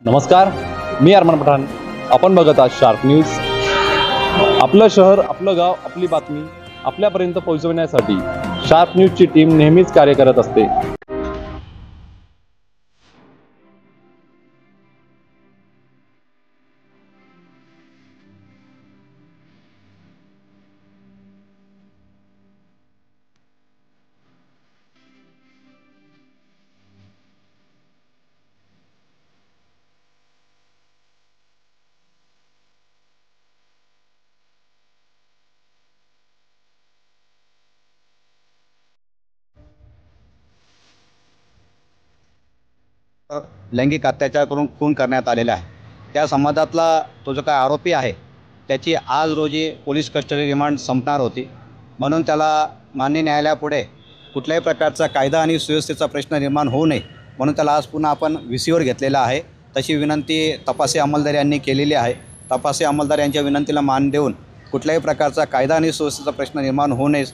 नमस्कार, मी अरमान पठाण. आपण बघत आहात शार्प न्यूज. आपलं शहर, आपलं गाव, आपली बातमी आपल्यापर्यंत पोहोचवण्यासाठी शार्प न्यूजची टीम नेहमीच कार्य करत असते. लैंगिक अत्याचार करून खून करण्यात आलेला आहे. त्या समाजातला तो जो काय आरोपी आहे त्याची आज रोजी पोलीस कस्टडी रिमांड संपणार होती, म्हणून त्याला माननीय न्यायालयापुढे कुठल्याही प्रकारचा कायदा आणि सुव्यवस्थेचा प्रश्न निर्माण होऊ नये म्हणून त्याला आज पुन्हा आपण व्हीसीवर घेतलेला आहे. तशी विनंती तपासी अंमलदार यांनी केलेली आहे. तपासी अंमलदार यांच्या विनंतीला मान देऊन कुठल्याही प्रकारचा कायदा आणि सुव्यवस्थेचा प्रश्न निर्माण होऊ नये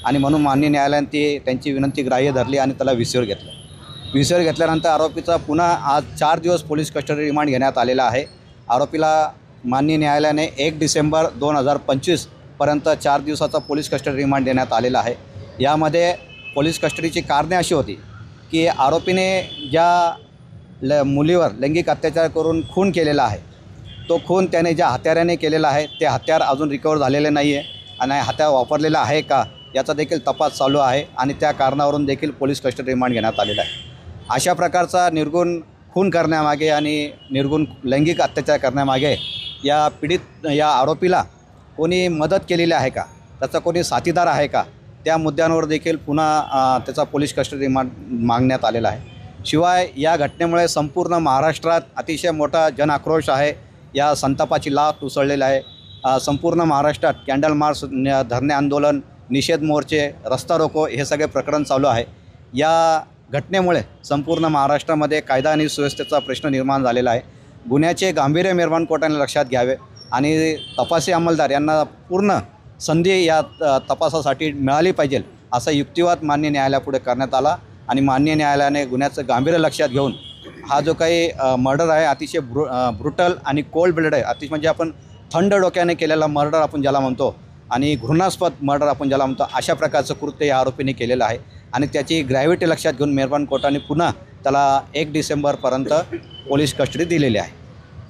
आणि म्हणून माननीय न्यायालयाने त्यांची विनंती ग्राह्य धरली आणि त्याला व्हीसीवर घेतलं. व्हीसीवर घेतल्यानंतर आरोपीचा पुन्हा आज 4 दिवस पोलीस कस्टडी रिमांड घेण्यात आलेला आहे. आरोपीला माननीय न्यायालयाने 1 डिसेंबर 2025 पर्यंत 4 दिवसाचा पोलीस कस्टडी रिमांड देण्यात आलेला आहे. यामध्ये पोलीस कस्टडीची कारणे अशी होती की आरोपीने ज्या मुलीवर लैंगिक अत्याचार करून खून केलेला आहे, तो खून त्याने ज्या हत्याराने केलेला आहे ते हत्यार अजून रिकवर झालेले नाही आहे आणि हत्यार वापरलेला आहे का याचा देखील तपास चालू आहे आणि त्या कारणावरून देखील पोलीस कस्टडी रिमांड घेण्यात आलेला आहे. अशा प्रकारचा निर्गुण खून करण्यामागे आणि निर्गुण लैंगिक अत्याचार करण्यामागे या आरोपीला कोणी मदत केलेली आहे का, त्याचा कोणी साथीदार आहे का, त्या मुद्द्यांवर देखील पुन्हा त्याचा पोलीस कस्टडी रिमांड मागण्यात आलेला आहे. शिवाय या घटनेमुळे संपूर्ण महाराष्ट्रात अतिशय मोठा जनआक्रोश आहे. या संतापाची लाट उसळलेली आहे. संपूर्ण महाराष्ट्रात कॅन्डल मार्च, धरणे आंदोलन, निषेध मोर्चे, रस्ता रोको हे सगळे प्रकरण चालू आहे. या घटनेमुळे संपूर्ण महाराष्ट्रामध्ये कायदा आणि सुव्यवस्थेचा प्रश्न निर्माण झालेला आहे. गुन्ह्याचे गांभीर्य मेहरबान कोर्टाने लक्षात घ्यावे आणि तपासी अंमलदार यांना पूर्ण संधी या तपासासाठी मिळाली पाहिजे असा युक्तिवाद माननीय न्यायालयापुढे करण्यात आला आणि माननीय न्यायालयाने गुन्ह्याचं गांभीर्य लक्षात घेऊन हा जो काही मर्डर आहे अतिशय ब्रुटल आणि कोल्ड ब्लड आहे, अतिशय म्हणजे आपण थंड डोक्याने केलेला मर्डर आपण ज्याला म्हणतो आणि घृणास्पद मर्डर आपण ज्याला म्हणतो, अशा प्रकारचं कृत्य या आरोपीने केलेलं आहे आणि त्याची ग्रॅव्हिटी लक्षात घेऊन मेहरबान कोर्टाने पुन्हा त्याला 1 डिसेंबरपर्यंत पोलीस कस्टडी दिलेली आहे.